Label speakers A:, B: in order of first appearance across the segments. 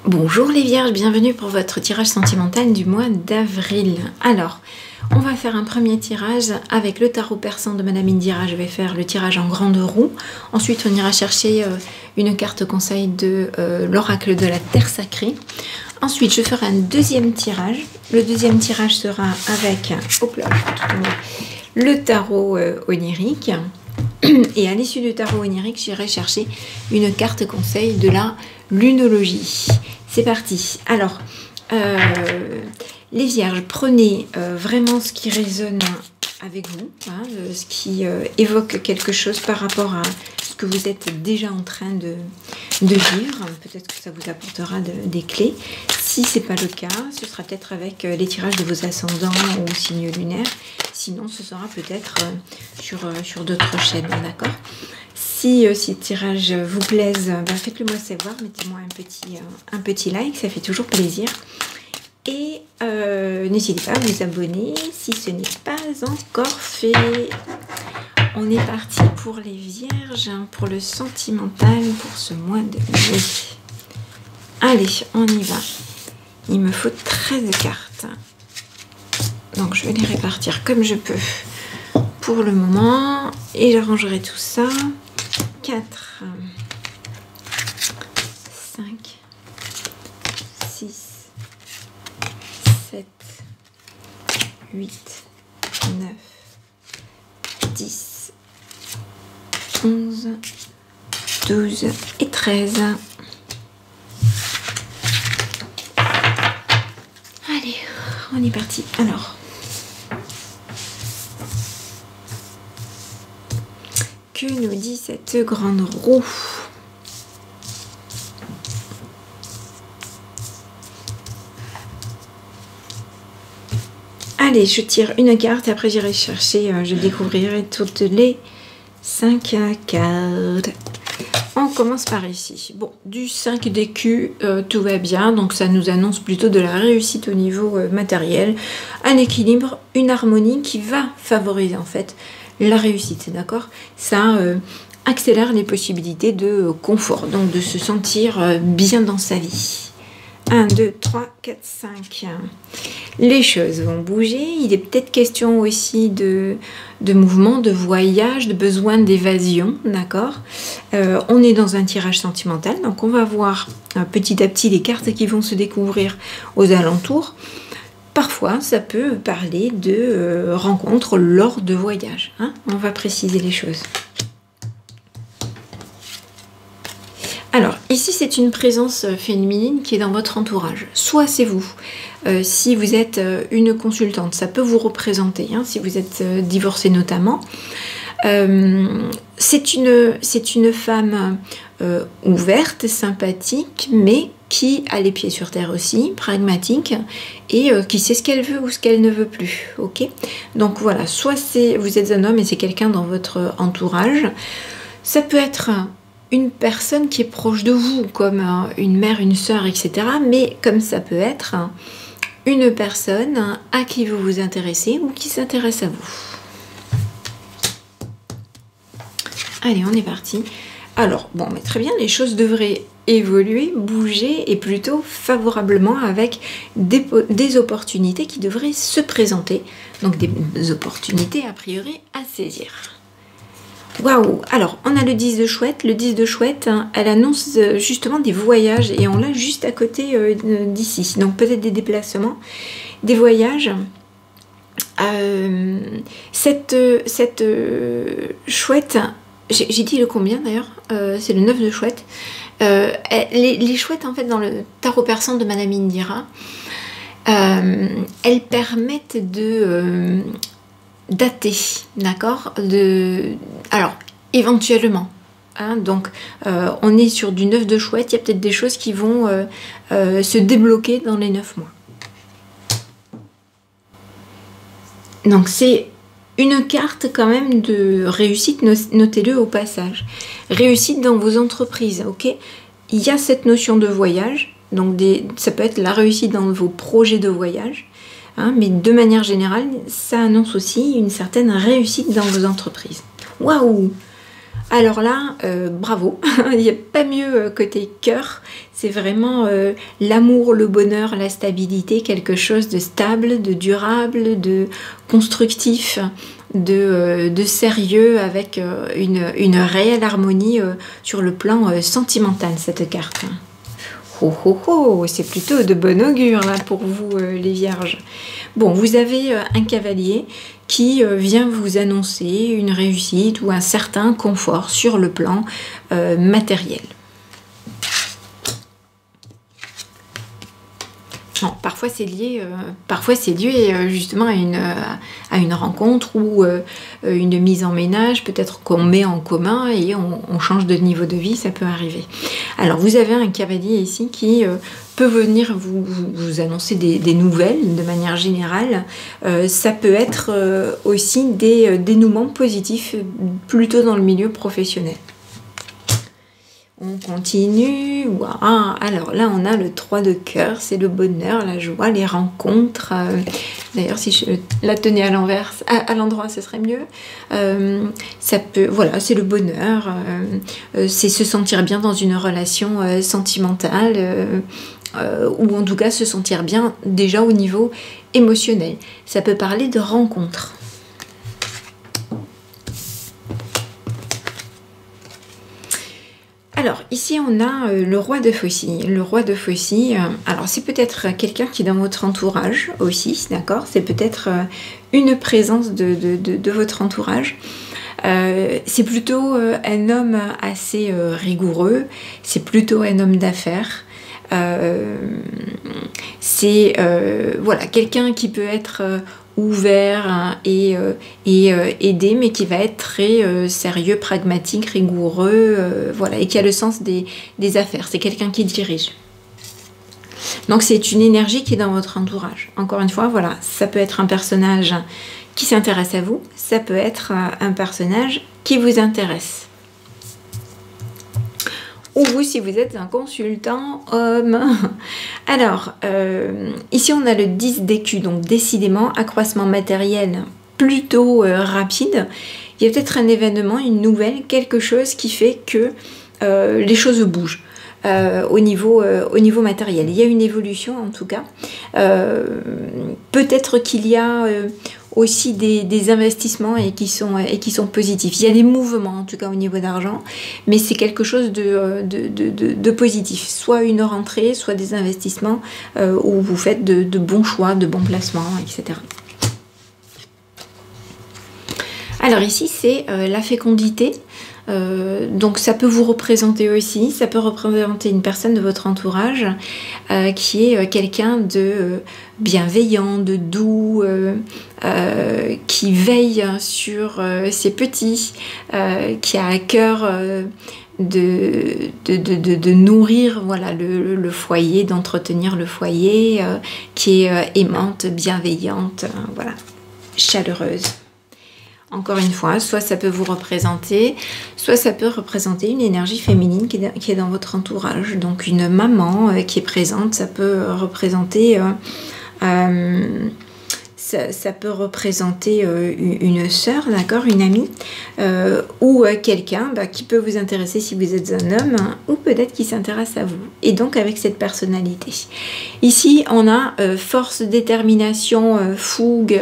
A: Bonjour les vierges, bienvenue pour votre tirage sentimental du mois d'avril. Alors, on va faire un premier tirage avec le tarot persan de Madame Indira. Je vais faire le tirage en grande roue. Ensuite, on ira chercher une carte conseil de l'oracle de la terre sacrée. Ensuite, je ferai un deuxième tirage. Le deuxième tirage sera avec le tarot onirique. Et à l'issue du tarot onirique, j'irai chercher une carte conseil de la lunologie. C'est parti. Alors, les vierges, prenez vraiment ce qui résonne avec vous, hein, ce qui évoque quelque chose par rapport à ce que vous êtes déjà en train de vivre. Peut-être que ça vous apportera des clés. Si ce n'est pas le cas, ce sera peut-être avec les tirages de vos ascendants ou signes lunaires. Sinon, ce sera peut-être sur d'autres chaînes, d'accord ? Si ces tirages vous plaisent, faites-le moi savoir, mettez-moi un petit like, ça fait toujours plaisir. Et n'hésitez pas à vous abonner si ce n'est pas encore fait. On est parti pour les vierges, pour le sentimental, pour ce mois de mai. Allez, on y va. Il me faut 13 cartes. Donc je vais les répartir comme je peux pour le moment. Et j'arrangerai tout ça. 4, 5, 6, 7, 8, 9, 10, 11, 12 et 13. Allez, on est parti. Alors, que nous dit cette grande roue? Allez, je tire une carte et après j'irai chercher, je découvrirai toutes les 5 cartes. On commence par ici. Bon, du 5 d'écus, tout va bien, donc ça nous annonce plutôt de la réussite au niveau matériel, un équilibre, une harmonie qui va favoriser en fait la réussite, d'accord? Ça accélère les possibilités de confort, donc de se sentir bien dans sa vie. 1, 2, 3, 4, 5. Les choses vont bouger. Il est peut-être question aussi de mouvement, de voyage, de besoin d'évasion, d'accord? On est dans un tirage sentimental, donc on va voir petit à petit les cartes qui vont se découvrir aux alentours. Parfois, ça peut parler de rencontres lors de voyages, hein. On va préciser les choses. Alors, ici, c'est une présence féminine qui est dans votre entourage. Soit c'est vous. Si vous êtes une consultante, ça peut vous représenter, hein, si vous êtes divorcée notamment. C'est une femme ouverte, sympathique, mais qui a les pieds sur terre aussi, pragmatique, et qui sait ce qu'elle veut ou ce qu'elle ne veut plus. Ok ? Donc voilà, soit vous êtes un homme et c'est quelqu'un dans votre entourage. Ça peut être une personne qui est proche de vous, comme une mère, une sœur, etc. Mais comme ça peut être une personne à qui vous vous intéressez ou qui s'intéresse à vous. Allez, on est parti. Alors, bon, mais très bien, les choses devraient évoluer, bouger et plutôt favorablement avec des opportunités qui devraient se présenter. Donc des opportunités a priori à saisir. Waouh! Alors, on a le 10 de chouette. Le 10 de chouette, hein, elle annonce justement des voyages et on l'a juste à côté d'ici. Donc peut-être des déplacements, des voyages. Cette chouette, j'ai dit le combien d'ailleurs? C'est le 9 de chouette. Les chouettes, en fait, dans le tarot persan de Madame Indira, elles permettent de dater, d'accord? Alors, éventuellement, hein, donc on est sur du 9 de chouette, il y a peut-être des choses qui vont se débloquer dans les 9 mois. Donc c'est une carte quand même de réussite, notez-le au passage. Réussite dans vos entreprises, ok? Il y a cette notion de voyage, donc ça peut être la réussite dans vos projets de voyage, hein, mais de manière générale, ça annonce aussi une certaine réussite dans vos entreprises. Waouh! Alors là, bravo, il n'y a pas mieux côté cœur, c'est vraiment l'amour, le bonheur, la stabilité, quelque chose de stable, de durable, de constructif, de sérieux, avec une réelle harmonie sur le plan sentimental, cette carte. Oh oh oh, c'est plutôt de bon augure là pour vous les vierges. Bon, vous avez un cavalier qui vient vous annoncer une réussite ou un certain confort sur le plan matériel. Non, parfois c'est lié, justement à une rencontre ou une mise en ménage, peut-être qu'on met en commun et on change de niveau de vie, ça peut arriver. Alors vous avez un cavalier ici qui peut venir vous annoncer des nouvelles de manière générale. Ça peut être aussi des dénouements positifs plutôt dans le milieu professionnel. On continue. Wow. Alors là, on a le 3 de cœur, c'est le bonheur, la joie, les rencontres. D'ailleurs, si je la tenais à l'envers, à l'endroit, ce serait mieux. Ça peut, voilà, c'est le bonheur. C'est se sentir bien dans une relation sentimentale. Ou en tout cas se sentir bien déjà au niveau émotionnel. Ça peut parler de rencontres. Alors, ici, on a le roi de faucille. Le roi de faucille, alors c'est peut-être quelqu'un qui est dans votre entourage aussi, d'accord? C'est peut-être une présence de votre entourage. C'est plutôt un homme assez rigoureux, c'est plutôt un homme d'affaires. C'est voilà, quelqu'un qui peut être ouvert hein, et aidé, mais qui va être très sérieux, pragmatique, rigoureux, voilà, et qui a le sens des affaires. C'est quelqu'un qui dirige. Donc c'est une énergie qui est dans votre entourage. Encore une fois, voilà, ça peut être un personnage qui s'intéresse à vous, ça peut être un personnage qui vous intéresse. Ou vous, si vous êtes un consultant homme. Alors, ici on a le 10 d'écus, donc décidément, accroissement matériel plutôt rapide. Il y a peut-être un événement, une nouvelle, quelque chose qui fait que les choses bougent. Au niveau matériel. Il y a une évolution en tout cas. Peut-être qu'il y a aussi des investissements et qui sont positifs. Il y a des mouvements en tout cas au niveau d'argent, mais c'est quelque chose de positif. Soit une rentrée, soit des investissements où vous faites de bons choix, de bons placements, etc. Alors ici c'est la fécondité. Donc ça peut vous représenter aussi, ça peut représenter une personne de votre entourage qui est quelqu'un de bienveillant, de doux, qui veille sur ses petits, qui a à cœur de nourrir voilà, le foyer, d'entretenir le foyer, qui est aimante, bienveillante, voilà, chaleureuse. Encore une fois, soit ça peut vous représenter, soit ça peut représenter une énergie féminine qui est dans votre entourage. Donc une maman qui est présente, ça peut représenter, ça peut représenter une sœur, d'accord, une amie, ou quelqu'un qui peut vous intéresser si vous êtes un homme, ou peut-être qui s'intéresse à vous. Et donc avec cette personnalité. Ici, on a force, détermination, fougue.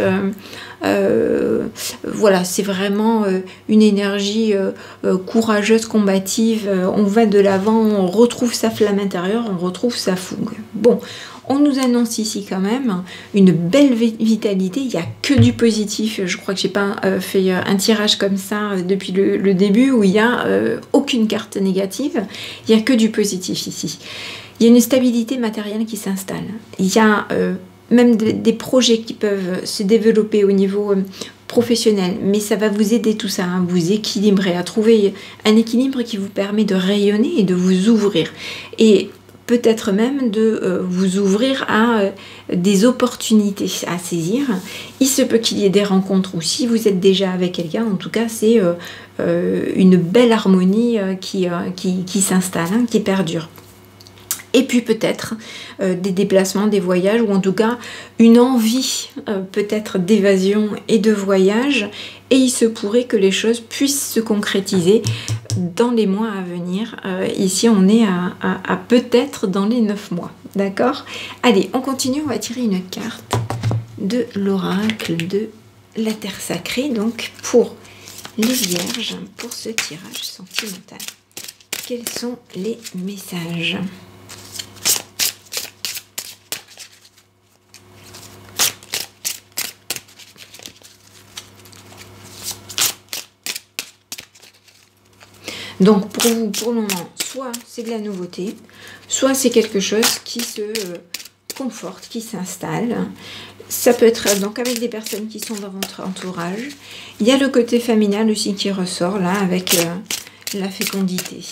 A: Voilà, c'est vraiment une énergie courageuse, combative. On va de l'avant, on retrouve sa flamme intérieure, on retrouve sa fougue. Bon, on nous annonce ici quand même une belle vitalité. Il n'y a que du positif. Je crois que j'ai pas fait un tirage comme ça depuis le début où il n'y a aucune carte négative. Il n'y a que du positif ici. Il y a une stabilité matérielle qui s'installe. Il y a même des projets qui peuvent se développer au niveau professionnel, mais ça va vous aider tout ça, hein, vous équilibrer, à trouver un équilibre qui vous permet de rayonner et de vous ouvrir, et peut-être même de vous ouvrir à des opportunités à saisir. Il se peut qu'il y ait des rencontres, ou si vous êtes déjà avec quelqu'un, en tout cas c'est une belle harmonie qui s'installe, hein, qui perdure. Et puis peut-être des déplacements, des voyages, ou en tout cas une envie peut-être d'évasion et de voyage. Et il se pourrait que les choses puissent se concrétiser dans les mois à venir. Ici, on est à peut-être dans les 9 mois. D'accord? Allez, on continue. On va tirer une carte de l'oracle de la Terre Sacrée. Donc, pour les Vierges, pour ce tirage sentimental, quels sont les messages? Donc pour vous, pour le moment, soit c'est de la nouveauté, soit c'est quelque chose qui se conforte, qui s'installe. Ça peut être donc avec des personnes qui sont dans votre entourage. Il y a le côté familial aussi qui ressort là avec la fécondité.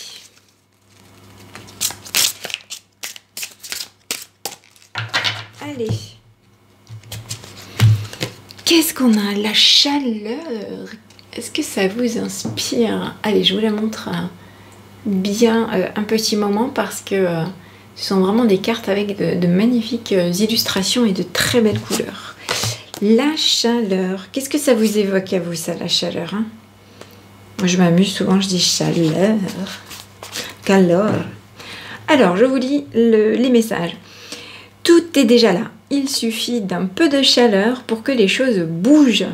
A: Allez. Qu'est-ce qu'on a? La chaleur. Est-ce que ça vous inspire? Allez, je vous la montre bien un petit moment parce que ce sont vraiment des cartes avec de magnifiques illustrations et de très belles couleurs. La chaleur. Qu'est-ce que ça vous évoque à vous, ça, la chaleur, hein? Moi, je m'amuse souvent, je dis chaleur. Calor. Alors, je vous lis les messages. Tout est déjà là. Il suffit d'un peu de chaleur pour que les choses bougent.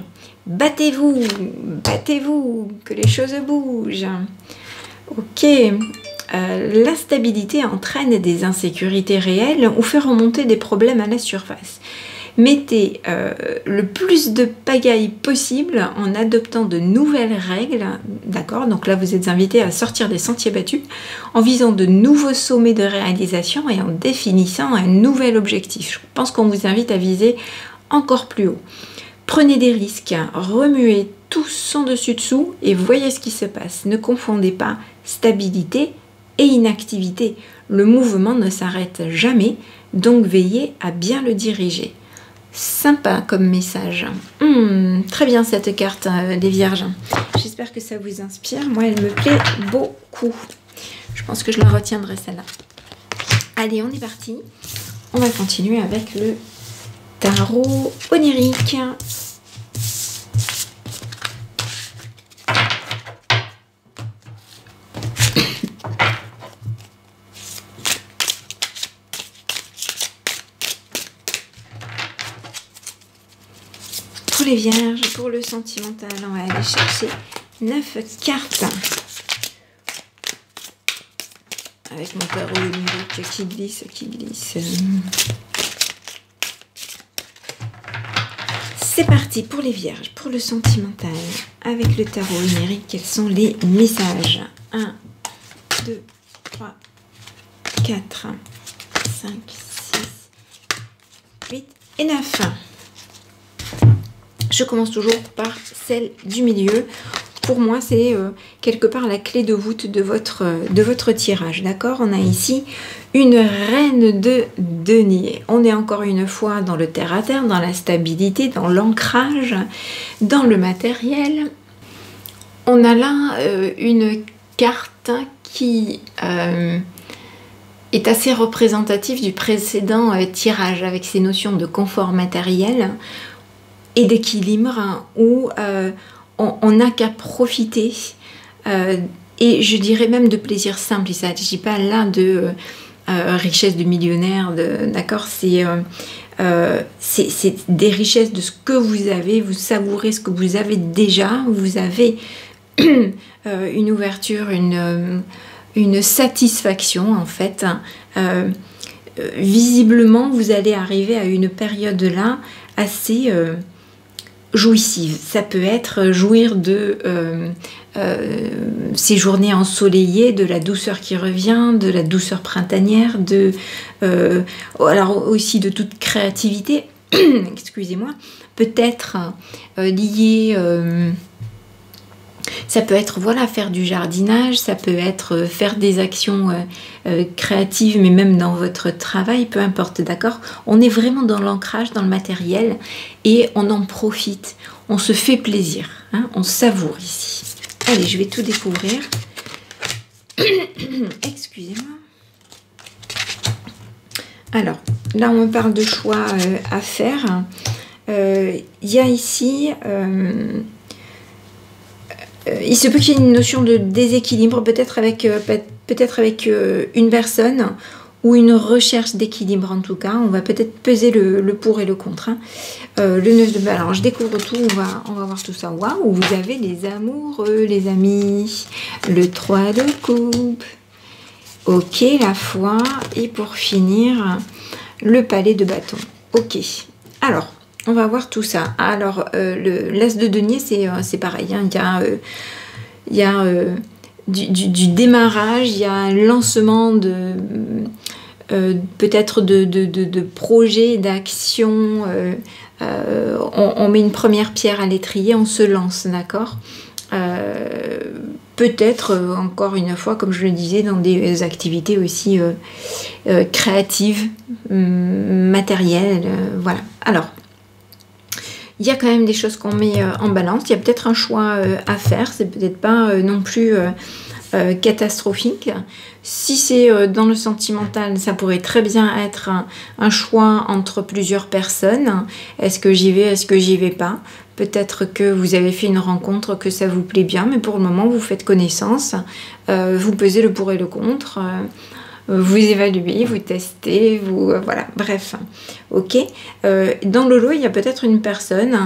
A: Battez-vous, battez-vous, que les choses bougent. Ok, la stabilité entraîne des insécurités réelles ou fait remonter des problèmes à la surface. Mettez le plus de pagaille possible en adoptant de nouvelles règles, d'accord? Donc là, vous êtes invité à sortir des sentiers battus en visant de nouveaux sommets de réalisation et en définissant un nouvel objectif. Je pense qu'on vous invite à viser encore plus haut. Prenez des risques, remuez tout sans dessus-dessous et voyez ce qui se passe. Ne confondez pas stabilité et inactivité. Le mouvement ne s'arrête jamais, donc veillez à bien le diriger. Sympa comme message. Très bien cette carte des Vierges. J'espère que ça vous inspire. Moi, elle me plaît beaucoup. Je pense que je la retiendrai celle-là. Allez, on est parti. On va continuer avec le tarot onirique. Pour les Vierges, pour le sentimental, on va aller chercher 9 cartes. Avec mon tarot onirique qui glisse, qui glisse. C'est parti pour les Vierges, pour le sentimental. Avec le tarot onirique, quels sont les messages? 1, 2, 3, 4, 5, 6, 8 et 9. Je commence toujours par celle du milieu. Pour moi, c'est quelque part la clé de voûte de votre tirage. D'accord? On a ici une reine de denier. On est encore une fois dans le terre-à-terre, dans la stabilité, dans l'ancrage, dans le matériel. On a là une carte qui est assez représentative du précédent tirage avec ses notions de confort matériel et d'équilibre où on n'a qu'à profiter et je dirais même de plaisir simple. Il ne s'agit pas là de richesse de millionnaire, d'accord? C'est des richesses de ce que vous avez, vous savourez ce que vous avez déjà, vous avez une ouverture, une satisfaction en fait. Visiblement, vous allez arriver à une période là assez jouissive. Ça peut être jouir de ces journées ensoleillées, de la douceur qui revient, de la douceur printanière, alors aussi de toute créativité, excusez-moi, peut-être liée... ça peut être voilà, faire du jardinage, ça peut être faire des actions créatives, mais même dans votre travail, peu importe, d'accord? On est vraiment dans l'ancrage, dans le matériel, et on en profite, on se fait plaisir, hein, on savoure ici. Allez, je vais tout découvrir. Excusez-moi. Alors, là on me parle de choix à faire. Il y a ici... il se peut qu'il y ait une notion de déséquilibre, peut-être avec une personne, ou une recherche d'équilibre en tout cas. On va peut-être peser le pour et le contre. Hein. Le 9 de balance, alors je découvre tout, on va voir tout ça. Waouh, vous avez les amoureux, les amis. Le 3 de coupe. Ok, la foi. Et pour finir, le palais de bâton. Ok, alors, on va voir tout ça. Alors, l'as de denier, c'est pareil. Hein. Il y a du démarrage, il y a un lancement de... peut-être de projets, d'actions, on met une première pierre à l'étrier, on se lance, d'accord, peut-être, encore une fois, comme je le disais, dans des activités aussi créatives, matérielles, voilà. Alors, il y a quand même des choses qu'on met en balance, il y a peut-être un choix à faire, c'est peut-être pas non plus... catastrophique. Si c'est dans le sentimental, ça pourrait très bien être un choix entre plusieurs personnes. Est-ce que j'y vais, est-ce que j'y vais pas? Peut-être que vous avez fait une rencontre, que ça vous plaît bien, mais pour le moment, vous faites connaissance. Vous pesez le pour et le contre. Vous évaluez, vous testez, vous... voilà, bref. Ok. Dans le lot, il y a peut-être une personne.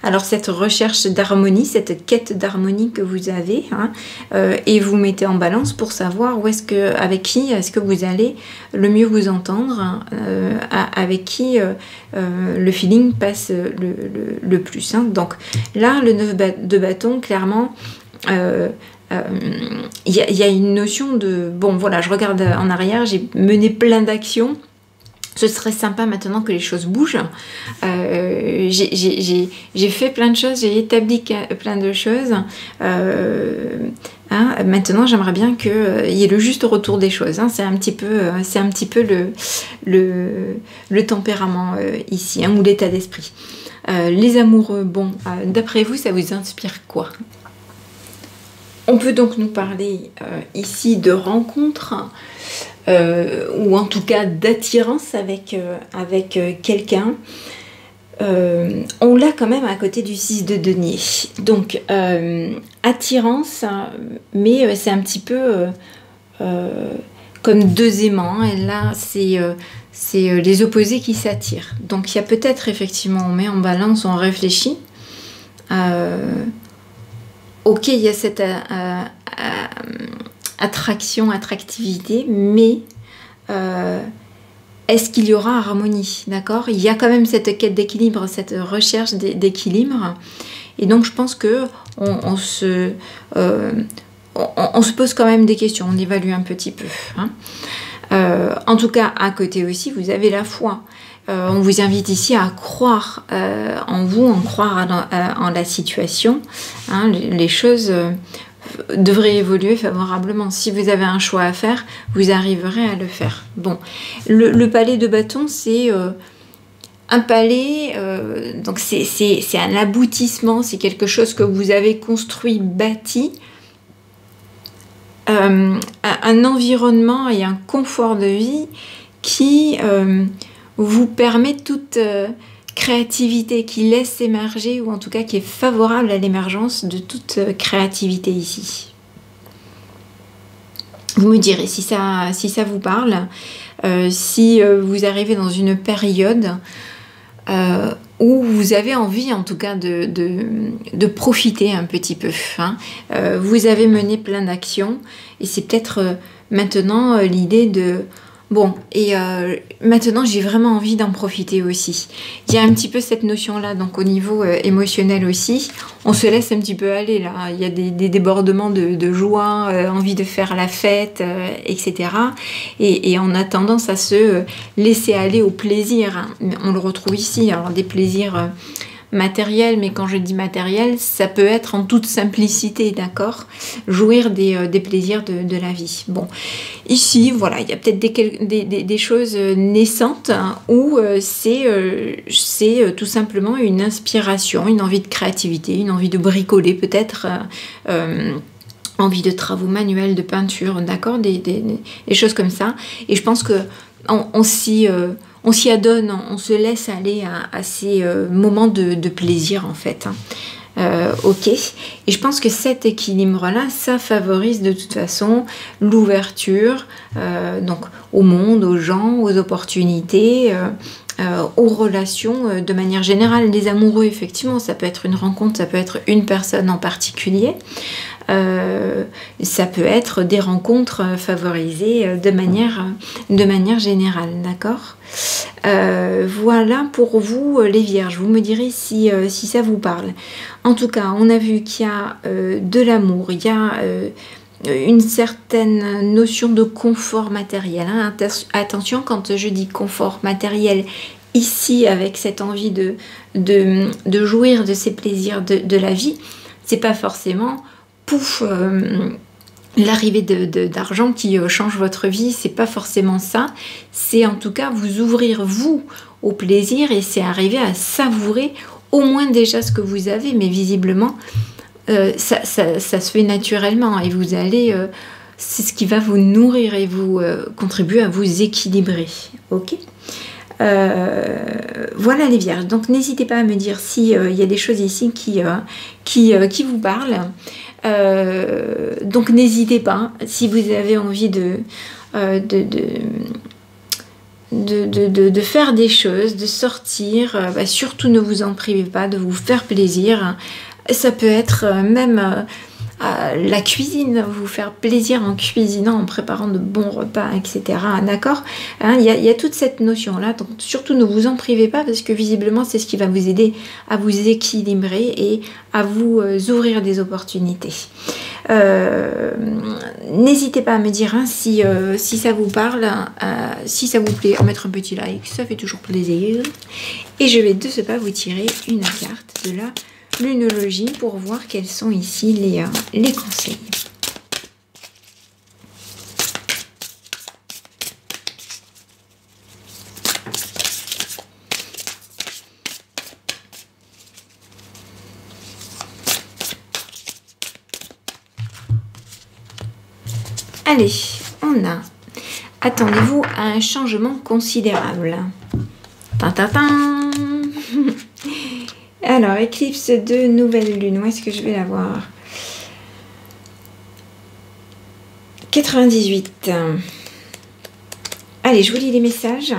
A: Alors, cette recherche d'harmonie, cette quête d'harmonie que vous avez, hein, et vous mettez en balance pour savoir où est-ce que, avec qui est-ce que vous allez le mieux vous entendre, hein, avec qui le feeling passe le plus. Hein. Donc, là, le 9 de bâton, clairement... il y a une notion de... Bon, voilà, je regarde en arrière, j'ai mené plein d'actions. Ce serait sympa maintenant que les choses bougent. J'ai fait plein de choses, j'ai établi plein de choses. Hein, maintenant, j'aimerais bien qu'il y ait le juste retour des choses. Hein. C'est un petit peu le tempérament ici, hein, ou l'état d'esprit. Les amoureux, bon, d'après vous, ça vous inspire quoi ? On peut donc nous parler ici de rencontres, ou en tout cas d'attirance avec quelqu'un. On l'a quand même à côté du 6 de denier. Donc, attirance, mais c'est un petit peu comme deux aimants. Et là, c'est les opposés qui s'attirent. Donc, il y a peut-être effectivement, on met en balance, on réfléchit. Ok, il y a cette attraction, attractivité, mais est-ce qu'il y aura harmonie, d'accord? Il y a quand même cette quête d'équilibre, cette recherche d'équilibre. Et donc, je pense que on se pose quand même des questions, on évalue un petit peu. Hein. En tout cas, à côté aussi, vous avez la foi. On vous invite ici à croire en vous, en croire en la situation. Hein, les choses devraient évoluer favorablement. Si vous avez un choix à faire, vous arriverez à le faire. Bon, le palais de bâton, c'est un palais, donc c'est un aboutissement, c'est quelque chose que vous avez construit, bâti. Un environnement et un confort de vie qui... vous permet toute créativité, qui laisse émerger, ou en tout cas qui est favorable à l'émergence de toute créativité ici. Vous me direz si ça vous parle, si vous arrivez dans une période où vous avez envie en tout cas de profiter un petit peu. Hein. Vous avez mené plein d'actions et c'est peut-être maintenant l'idée de... Bon, et maintenant j'ai vraiment envie d'en profiter aussi. Il y a un petit peu cette notion-là, donc au niveau émotionnel aussi, on se laisse un petit peu aller là. Il y a des débordements de joie, envie de faire la fête, etc. Et on a tendance à se laisser aller au plaisir. Hein. On le retrouve ici, alors des plaisirs... matériel, mais quand je dis matériel, ça peut être en toute simplicité, d'accord? Jouir des plaisirs de la vie. Bon, ici, voilà, il y a peut-être des choses naissantes hein, où c'est tout simplement une inspiration, une envie de créativité, une envie de bricoler peut-être, envie de travaux manuels, de peinture, d'accord? Des choses comme ça. Et je pense que on s'y adonne, on se laisse aller à ces moments de plaisir en fait. Hein. Ok. Et je pense que cet équilibre-là, ça favorise de toute façon l'ouverture donc au monde, aux gens, aux opportunités, aux relations de manière générale. Les amoureux, effectivement, ça peut être une rencontre, ça peut être une personne en particulier. Ça peut être des rencontres favorisées de manière générale, d'accord. Voilà pour vous les vierges, vous me direz si ça vous parle. En tout cas, on a vu qu'il y a de l'amour, il y a une certaine notion de confort matériel, hein. Attention, quand je dis confort matériel ici, avec cette envie de jouir de ces plaisirs de la vie, c'est pas forcément pouf, l'arrivée d'argent qui change votre vie, c'est pas forcément ça. C'est en tout cas vous ouvrir vous au plaisir et c'est arriver à savourer au moins déjà ce que vous avez, mais visiblement ça se fait naturellement et vous allez, c'est ce qui va vous nourrir et vous contribuer à vous équilibrer, ok. Voilà les vierges, donc n'hésitez pas à me dire si y a des choses ici qui vous parlent. Donc n'hésitez pas, si vous avez envie de faire des choses, de sortir, surtout ne vous en privez pas, de vous faire plaisir. Ça peut être même la cuisine, vous faire plaisir en cuisinant, en préparant de bons repas, etc. D'accord, hein, y a toute cette notion-là, donc surtout ne vous en privez pas parce que visiblement c'est ce qui va vous aider à vous équilibrer et à vous ouvrir des opportunités. N'hésitez pas à me dire hein, si ça vous parle, si ça vous plaît, à mettre un petit like, ça fait toujours plaisir. Et je vais de ce pas vous tirer une carte de la lunologie pour voir quels sont ici les conseils. Allez, on a attendez-vous à un changement considérable. Tintintin. Alors, éclipse de nouvelle lune, où est-ce que je vais la voir? 98. Allez, je vous lis les messages.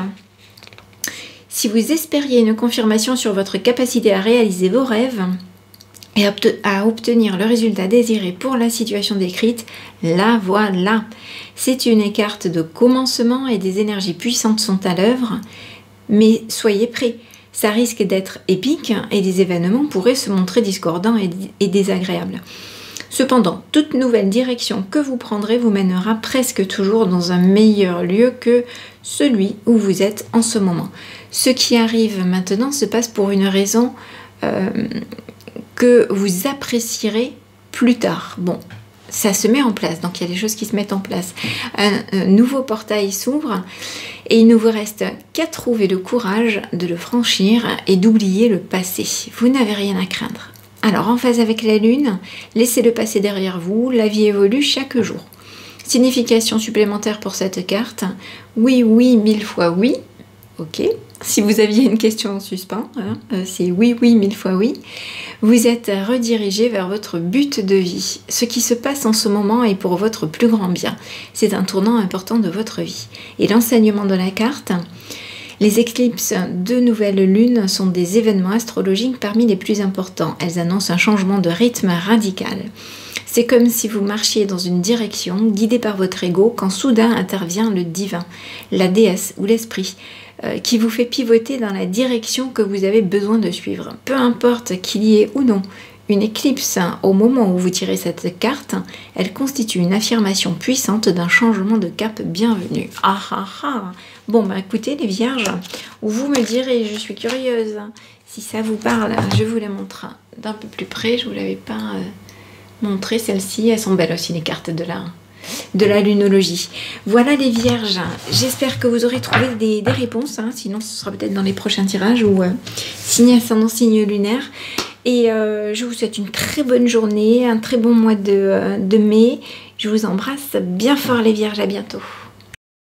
A: Si vous espériez une confirmation sur votre capacité à réaliser vos rêves et à obtenir le résultat désiré pour la situation décrite, la voilà. C'est une carte de commencement et des énergies puissantes sont à l'œuvre, mais soyez prêts. Ça risque d'être épique et des événements pourraient se montrer discordants et désagréables. Cependant, toute nouvelle direction que vous prendrez vous mènera presque toujours dans un meilleur lieu que celui où vous êtes en ce moment. Ce qui arrive maintenant se passe pour une raison que vous apprécierez plus tard. Bon, ça se met en place, donc il y a des choses qui se mettent en place. Un nouveau portail s'ouvre et il ne vous reste qu'à trouver le courage de le franchir et d'oublier le passé. Vous n'avez rien à craindre. Alors, en phase avec la lune, laissez le passé derrière vous, la vie évolue chaque jour. Signification supplémentaire pour cette carte, oui, oui, 1000 fois oui. Ok, si vous aviez une question en suspens, hein, c'est oui, oui, 1000 fois oui. Vous êtes redirigé vers votre but de vie. Ce qui se passe en ce moment est pour votre plus grand bien. C'est un tournant important de votre vie. Et l'enseignement de la carte, les éclipses de nouvelle lune sont des événements astrologiques parmi les plus importants. Elles annoncent un changement de rythme radical. C'est comme si vous marchiez dans une direction, guidé par votre ego, quand soudain intervient le divin, la déesse ou l'esprit, qui vous fait pivoter dans la direction que vous avez besoin de suivre. Peu importe qu'il y ait ou non une éclipse au moment où vous tirez cette carte, elle constitue une affirmation puissante d'un changement de cap bienvenu. Ah ah ah. Bon, bah écoutez les vierges, vous me direz, je suis curieuse, si ça vous parle, je vous la montre d'un peu plus près, je ne vous l'avais pas montré celle-ci, elles sont belles aussi les cartes de la lunologie. Voilà les vierges, j'espère que vous aurez trouvé des réponses, hein, sinon ce sera peut-être dans les prochains tirages ou signe ascendant, signe lunaire. Et je vous souhaite une très bonne journée, un très bon mois de mai. Je vous embrasse bien fort les vierges, à bientôt.